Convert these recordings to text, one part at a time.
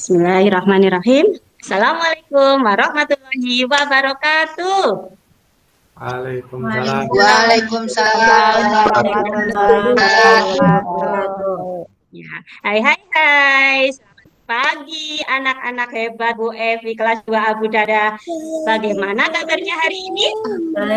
Bismillahirrahmanirrahim. Assalamualaikum warahmatullahi wabarakatuh. Waalaikumsalam. Waalaikumsalam warahmatullahi wabarakatuh. Ya, hai. Selamat pagi anak-anak hebat Bu Evi kelas 2 Abu Dada. Bagaimana kabarnya hari ini?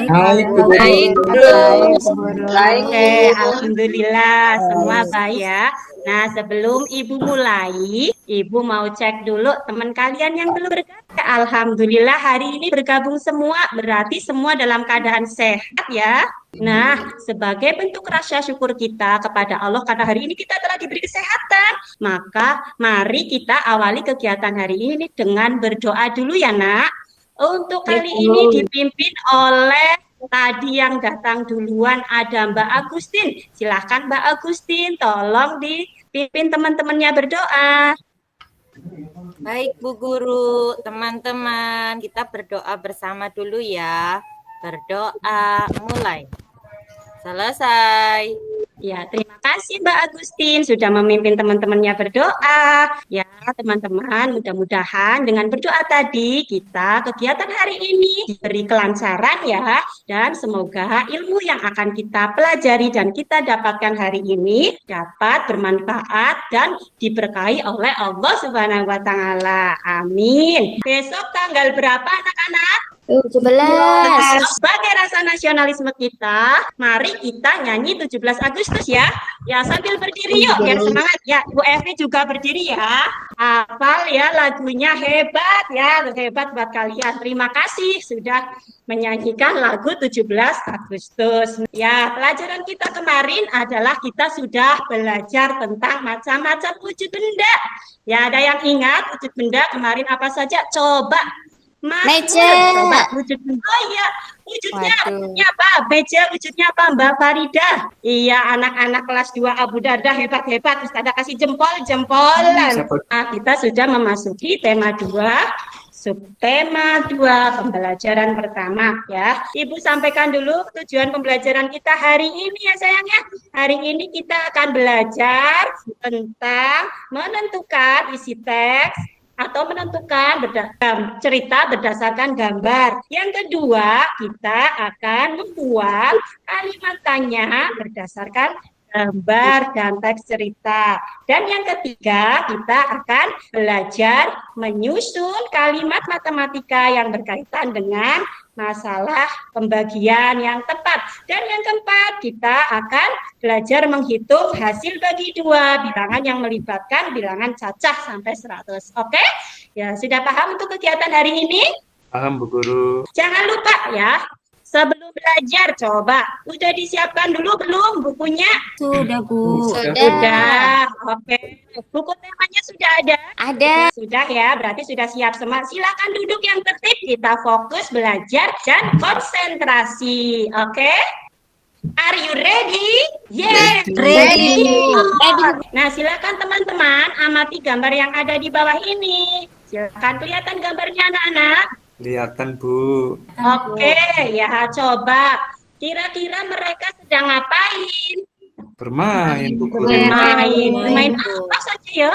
Baik, Bu Guru. Oke, alhamdulillah semua baik ya. Nah, sebelum Ibu mulai, Ibu mau cek dulu teman kalian yang belum bergabung. Alhamdulillah hari ini bergabung semua, berarti semua dalam keadaan sehat ya. Nah, sebagai bentuk rasa syukur kita kepada Allah karena hari ini kita telah diberi kesehatan, maka mari kita awali kegiatan hari ini dengan berdoa dulu ya, Nak. Untuk kali ini dipimpin oleh tadi yang datang duluan ada Mbak Agustin. Silahkan Mbak Agustin, tolong dipimpin teman-temannya berdoa. Baik Bu Guru, teman-teman, kita berdoa bersama dulu ya. Berdoa, mulai. Selesai. Ya, terima kasih Mbak Agustin sudah memimpin teman-temannya berdoa. Ya, teman-teman, mudah-mudahan dengan berdoa tadi kita kegiatan hari ini diberi kelancaran ya, dan semoga ilmu yang akan kita pelajari dan kita dapatkan hari ini dapat bermanfaat dan diberkahi oleh Allah Subhanahu wa taala. Amin. Besok tanggal berapa anak-anak? 17. Sebagai rasa nasionalisme kita, mari kita nyanyi 17 Agustus ya. Ya, sambil berdiri yuk, biar semangat ya. Bu Evi juga berdiri ya. Hafal ya lagunya, hebat ya, hebat buat kalian. Terima kasih sudah menyanyikan lagu 17 Agustus. Ya, pelajaran kita kemarin adalah kita sudah belajar tentang macam-macam wujud benda. Ya, ada yang ingat wujud benda kemarin apa saja? Coba Meja. Wujud. Oh iya, wujudnya apa? Meja wujudnya apa Mbak Farida? Iya, anak-anak kelas 2 Abu Darda hebat-hebat. Ustazah kasih jempol-jempolan. Nah, kita sudah memasuki tema 2, subtema 2, pembelajaran pertama ya. Ibu sampaikan dulu tujuan pembelajaran kita hari ini ya sayangnya. Hari ini kita akan belajar tentang menentukan isi teks atau menentukan cerita berdasarkan gambar. Yang kedua, kita akan membuat kalimat tanya berdasarkan gambar dan teks cerita. Dan yang ketiga, kita akan belajar menyusun kalimat matematika yang berkaitan dengan masalah pembagian yang tepat. Dan yang keempat, kita akan belajar menghitung hasil bagi 2 bilangan yang melibatkan bilangan cacah sampai 100. Oke? Ya, sudah paham untuk kegiatan hari ini? Paham, Bu Guru. Jangan lupa ya, sebelum belajar coba udah disiapkan dulu belum bukunya? Sudah, Bu. Sudah. Oke. Buku temanya sudah ada? Ada. Sudah ya, berarti sudah siap semua. Silakan duduk yang tertib, kita fokus belajar dan konsentrasi. Oke? Are you ready? Yes, Ready. Nah, silakan teman-teman amati gambar yang ada di bawah ini. Silakan kelihatan gambarnya anak-anak. Kelihatan, Bu. Oke, ya coba. Kira-kira mereka sedang ngapain? Bermain, Bu Guru. Main apa saja ya?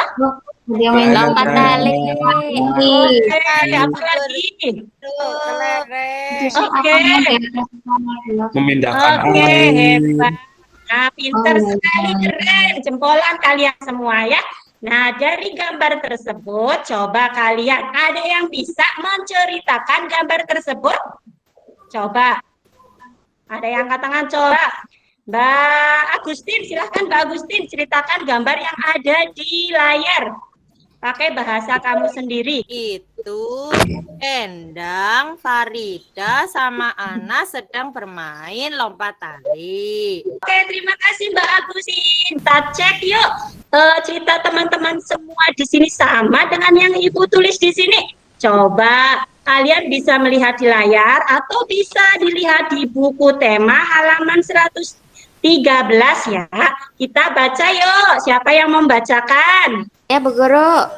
Dia main lompat tali. Oke, apa lagi? Oke, Memindahkan oke, air. hebat. Nah, pinter sekali, keren. Jempolan kalian semua ya. Nah, dari gambar tersebut, coba kalian ada yang bisa menceritakan gambar tersebut? Coba. Ada yang angkat tangan, coba. Mbak Agustin, silahkan Mbak Agustin ceritakan gambar yang ada di layar. Pakai bahasa kamu sendiri. Itu Endang, Farida, sama Ana sedang bermain lompat tali. Oke, terima kasih Mbak Agustin. Kita cek yuk. Cerita teman-teman semua di sini sama dengan yang Ibu tulis di sini. Coba kalian bisa melihat di layar atau bisa dilihat di buku tema halaman 113 ya. Kita baca yuk. Siapa yang membacakan? Ya, Bu Guru.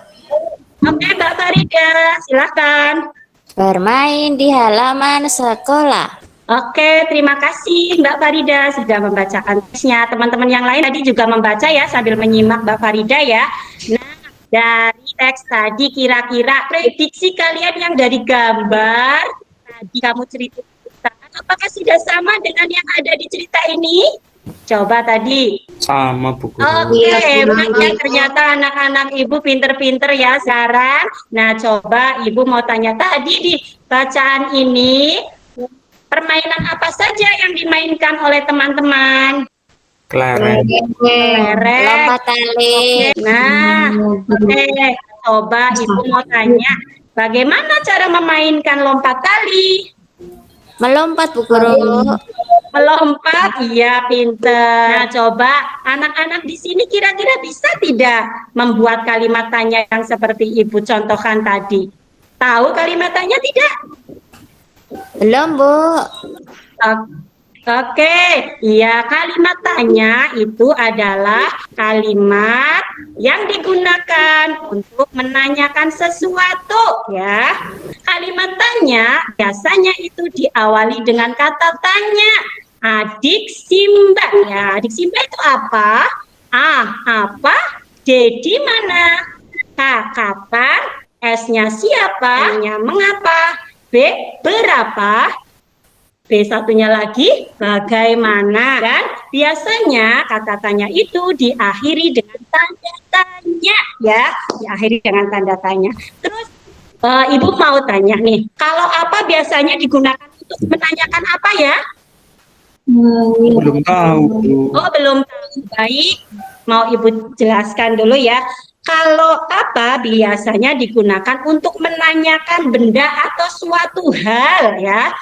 Oke, Mbak Farida, silakan. Bermain di halaman sekolah. Oke, terima kasih Mbak Farida sudah membacakan teksnya. Teman-teman yang lain tadi juga membaca ya sambil menyimak Mbak Farida ya. Nah, dari teks tadi kira-kira prediksi kalian yang dari gambar tadi kamu ceritakan apakah sudah sama dengan yang ada di cerita ini? Coba tadi. Sama Bu Guru. Oke, hebat ya ternyata anak-anak ibu pinter-pinter ya sekarang. Nah, coba ibu mau tanya tadi di bacaan ini permainan apa saja yang dimainkan oleh teman-teman? Kelereng. Kelereng. Lompat tali. Nah, oke. Coba ibu mau tanya, bagaimana cara memainkan lompat tali? Melompat Bu Guru. Melompat, iya pinter. Nah, coba anak-anak di sini kira-kira bisa tidak membuat kalimat tanya yang seperti ibu contohkan tadi? Tahu kalimat tanya tidak? Belum Bu. Oke, ya kalimat tanya itu adalah kalimat yang digunakan untuk menanyakan sesuatu ya. Kalimat tanya biasanya itu diawali dengan kata tanya. Adik Simba ya. Adik Simba itu apa? A. Apa? D. Di mana? K. Kapan? S-nya siapa? M-nya mengapa? B. Berapa? B satunya lagi bagaimana, dan biasanya kata tanya itu diakhiri dengan tanda tanya ya, diakhiri dengan tanda tanya. Terus ibu mau tanya nih, kalau apa biasanya digunakan untuk menanyakan apa ya? Belum tahu Bu. Oh belum tahu, baik, mau ibu jelaskan dulu ya. Kalau apa biasanya digunakan untuk menanyakan benda atau suatu hal ya.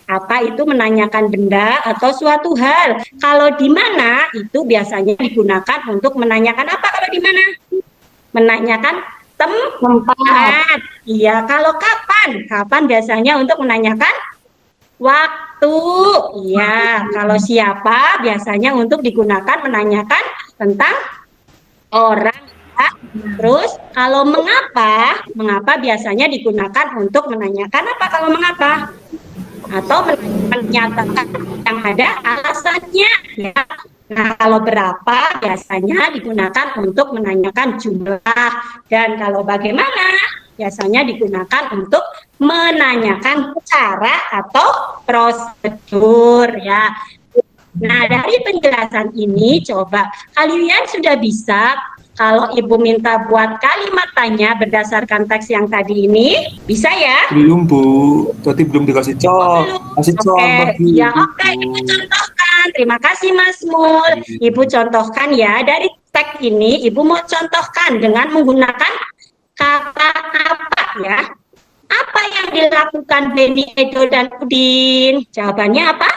Apa itu menanyakan benda atau suatu hal. Kalau di mana itu biasanya digunakan untuk menanyakan apa kalau di mana? Menanyakan tempat. Iya, kalau kapan? Kapan biasanya untuk menanyakan waktu. Iya, kalau siapa biasanya untuk digunakan menanyakan tentang orang. Ya. Terus kalau mengapa? Mengapa biasanya digunakan untuk menanyakan apa kalau mengapa? Atau menyatakan yang ada alasannya ya. Nah, kalau berapa biasanya digunakan untuk menanyakan jumlah, dan kalau bagaimana biasanya digunakan untuk menanyakan cara atau prosedur ya. Nah, dari penjelasan ini coba kalian sudah bisa. Kalau ibu minta buat kalimat tanya berdasarkan teks yang tadi ini, bisa ya? Belum Bu, tadi belum dikasih contoh. Kasih contoh. Ya oke, ibu contohkan. Terima kasih Mas Mul. Ibu contohkan ya, dari teks ini ibu mau contohkan dengan menggunakan kata apa ya? Apa yang dilakukan Benny, Edo, dan Udin? Jawabannya apa?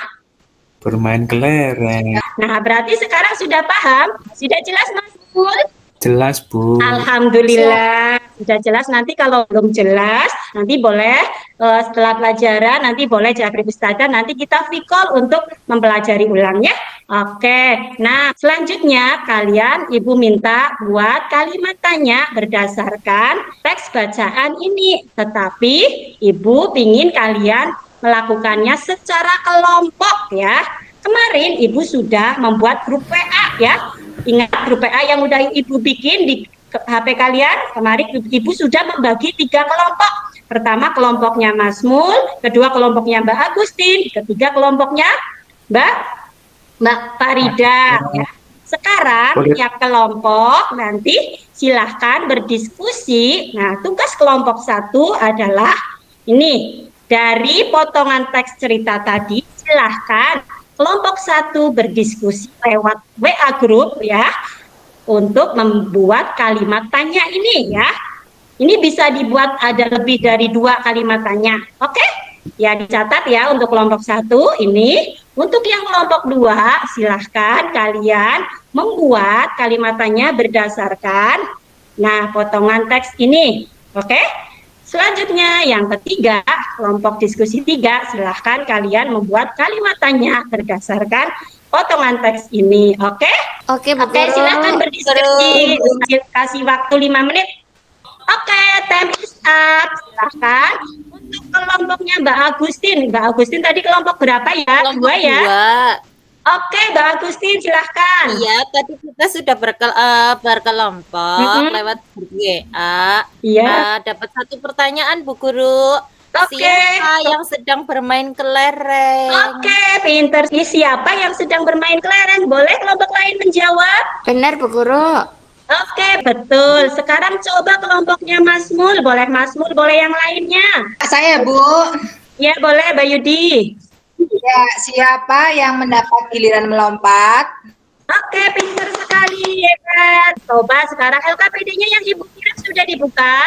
Bermain kelereng. Nah, berarti sekarang sudah paham? Sudah jelas Mas Mul? Jelas Bu. Alhamdulillah sudah jelas. Nanti kalau belum jelas nanti boleh setelah pelajaran nanti boleh Jabri Ustazah nanti kita vikol untuk mempelajari ulang ya. Oke, nah selanjutnya kalian ibu minta buat kalimat tanya berdasarkan teks bacaan ini, tetapi ibu ingin kalian melakukannya secara kelompok ya. Kemarin ibu sudah membuat grup WA ya. Ingat grup WA yang udah ibu bikin di HP kalian. Kemarin ibu sudah membagi 3 kelompok. Pertama kelompoknya Mas Mul, kedua kelompoknya Mbak Agustin, ketiga kelompoknya Mbak Farida ya. Sekarang tiap kelompok nanti silahkan berdiskusi. Nah, tugas kelompok 1 adalah ini, dari potongan teks cerita tadi silahkan kelompok 1 berdiskusi lewat WA group ya untuk membuat kalimat tanya ini ya. Ini bisa dibuat ada lebih dari 2 kalimat tanya. Oke? Ya dicatat ya untuk kelompok 1 ini. Untuk yang kelompok 2 silahkan kalian membuat kalimat tanya berdasarkan potongan teks ini. Oke? Selanjutnya yang ketiga, kelompok diskusi 3, silahkan kalian membuat kalimat tanya berdasarkan potongan teks ini. Oke? Oke, silahkan berdiskusi. Kasih waktu 5 menit. Oke, time is up. Silahkan untuk kelompoknya Mbak Agustin. Mbak Agustin tadi kelompok berapa ya? Kelompok 2 ya? Oke, Bang Agustin, silahkan. Iya, tadi kita sudah berkelompok lewat grup WA. Iya. Dapat satu pertanyaan, Bu Guru. Oke. Siapa yang sedang bermain kelereng? Oke, pinter. Siapa yang sedang bermain kelereng? Boleh kelompok lain menjawab? Benar, Bu Guru. Oke, betul. Sekarang coba kelompoknya Mas Mul. Boleh Mas Mul, boleh yang lainnya. Saya, Bu. Ya, boleh Mbak Yudi. Ya, siapa yang mendapat giliran melompat? Oke, pinter sekali, hebat. Coba sekarang LKPD-nya yang Ibu kirim sudah dibuka.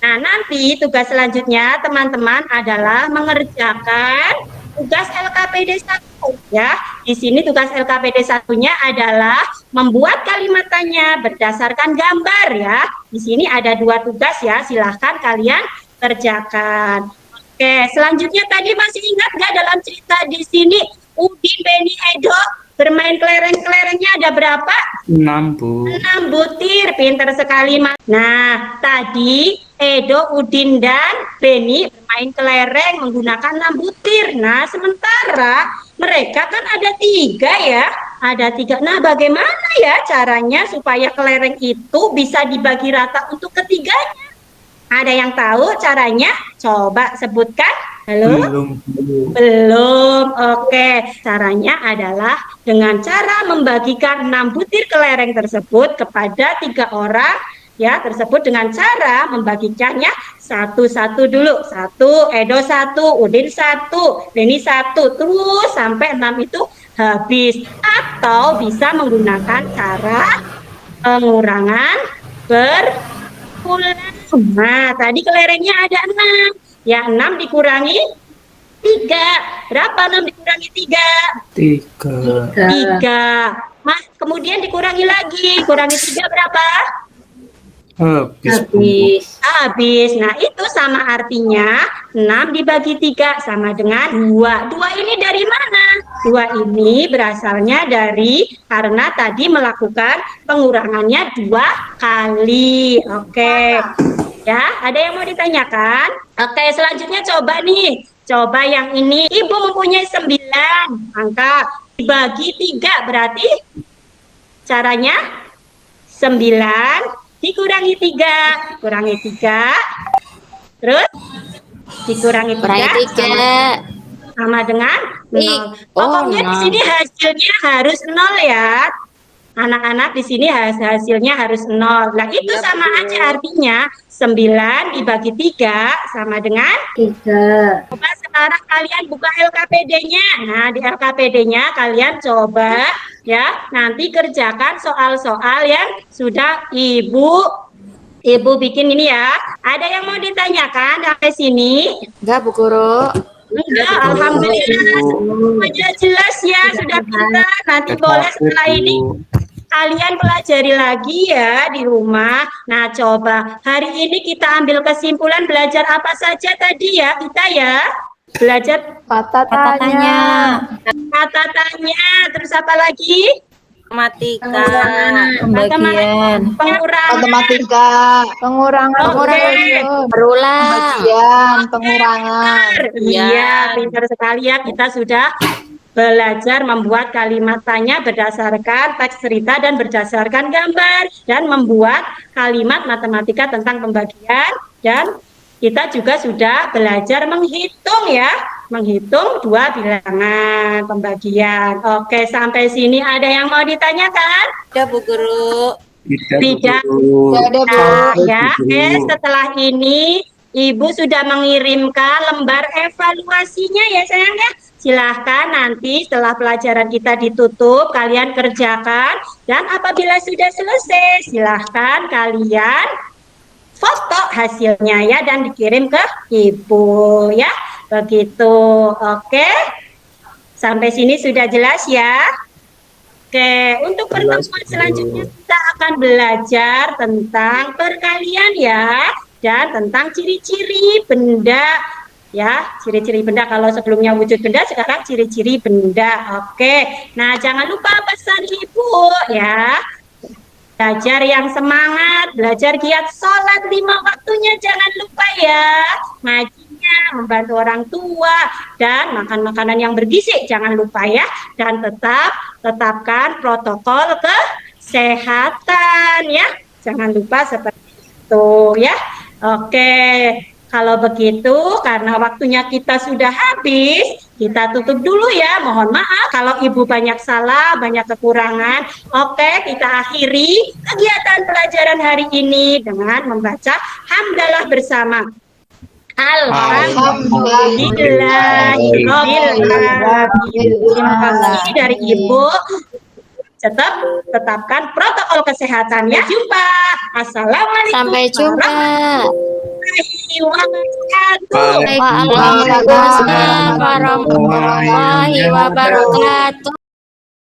Nah, nanti tugas selanjutnya teman-teman adalah mengerjakan tugas LKPD 1 ya. Di sini tugas LKPD 1-nya adalah membuat kalimat tanya berdasarkan gambar ya. Di sini ada 2 tugas ya, silahkan kalian kerjakan. Oke, selanjutnya tadi masih ingat nggak dalam cerita di sini Udin, Beni, Edo bermain kelereng-kelerengnya ada berapa? 6, Bu. 6 butir, pinter sekali Mas. Nah, tadi Edo, Udin, dan Beni bermain kelereng menggunakan 6 butir. Nah, sementara mereka kan ada 3 ya. Ada 3. Nah, bagaimana ya caranya supaya kelereng itu bisa dibagi rata untuk ketiganya? Ada yang tahu caranya? Coba sebutkan. Halo? Belum. Oke. Caranya adalah dengan cara membagikan 6 butir kelereng tersebut kepada 3 orang ya, tersebut dengan cara membagikannya satu-satu dulu. 1, Edo 1, Udin 1, Beni 1, terus sampai 6 itu habis. Atau bisa menggunakan cara pengurangan berulang. Nah, tadi kelerengnya ada 6. Ya, 6 dikurangi 3. Berapa 6 dikurangi 3? 3. Mas, kemudian dikurangi lagi. Kurangi 3 berapa? Habis. Nah, itu sama artinya 6 dibagi 3 sama dengan 2. 2 ini dari mana? 2 ini berasalnya dari karena tadi melakukan pengurangannya 2 kali. Oke. Ya, ada yang mau ditanyakan? Oke, selanjutnya coba nih. Coba yang ini. Ibu mempunyai 9 angka. Dibagi 3 berarti caranya 9 dikurangi 3, kurangi 3, terus dikurangi 3 sama dengan 0. Pokoknya di sini hasilnya harus 0 ya. Anak-anak di sini hasilnya harus 0. Nah, itu sama aja artinya 9 dibagi 3 sama dengan 3. Coba sekarang kalian buka LKPD-nya. Nah, di LKPD-nya kalian coba ya, nanti kerjakan soal-soal yang sudah Ibu bikin ini ya. Ada yang mau ditanyakan sampai sini? Enggak, Bu Guru. Enggak, alhamdulillah semuanya jelas ya, sudah pintar. Nanti boleh setelah ini kalian pelajari lagi ya di rumah. Nah, coba hari ini kita ambil kesimpulan belajar apa saja tadi ya kita ya. Belajar Kata tanya. kata tanya, terus apa lagi? Matematika. Pembagian. Pengurangan. Berulang. Pengurangan. Iya, pintar sekali ya. Kita sudah belajar membuat kalimat tanya berdasarkan teks cerita dan berdasarkan gambar, dan membuat kalimat matematika tentang pembagian, dan kita juga sudah belajar menghitung ya, menghitung 2 bilangan pembagian. Oke, sampai sini ada yang mau ditanyakan? Ada, Bu Guru. Tidak. Nah, ya, setelah ini Ibu sudah mengirimkan lembar evaluasinya ya sayang ya. Silahkan nanti setelah pelajaran kita ditutup, kalian kerjakan. Dan apabila sudah selesai, silahkan kalian foto hasilnya ya dan dikirim ke Ibu ya. Begitu. Oke. Sampai sini sudah jelas ya. Oke, untuk pertemuan selanjutnya kita akan belajar tentang perkalian ya, dan tentang ciri-ciri benda ya, ciri-ciri benda. Kalau sebelumnya wujud benda, sekarang ciri-ciri benda. Oke. Nah, jangan lupa pesan Ibu ya. Belajar yang semangat, belajar giat, sholat 5 waktunya jangan lupa ya. Ngajinya membantu orang tua, dan makan makanan yang bergizi. Jangan lupa ya. Dan tetapkan protokol kesehatan ya. Jangan lupa seperti itu ya. Oke. Kalau begitu, karena waktunya kita sudah habis, kita tutup dulu ya. Mohon maaf kalau Ibu banyak salah, banyak kekurangan. Oke, kita akhiri kegiatan pelajaran hari ini dengan membaca hamdalah bersama. Alhamdulillahirobbilalamin. Terima kasih dari Ibu. Tetapkan protokol kesehatan ya. Jumpa. Assalamualaikum. Sampai jumpa. Wabarakatuh. Waalaikumsalam warahmatullahi wabarakatuh.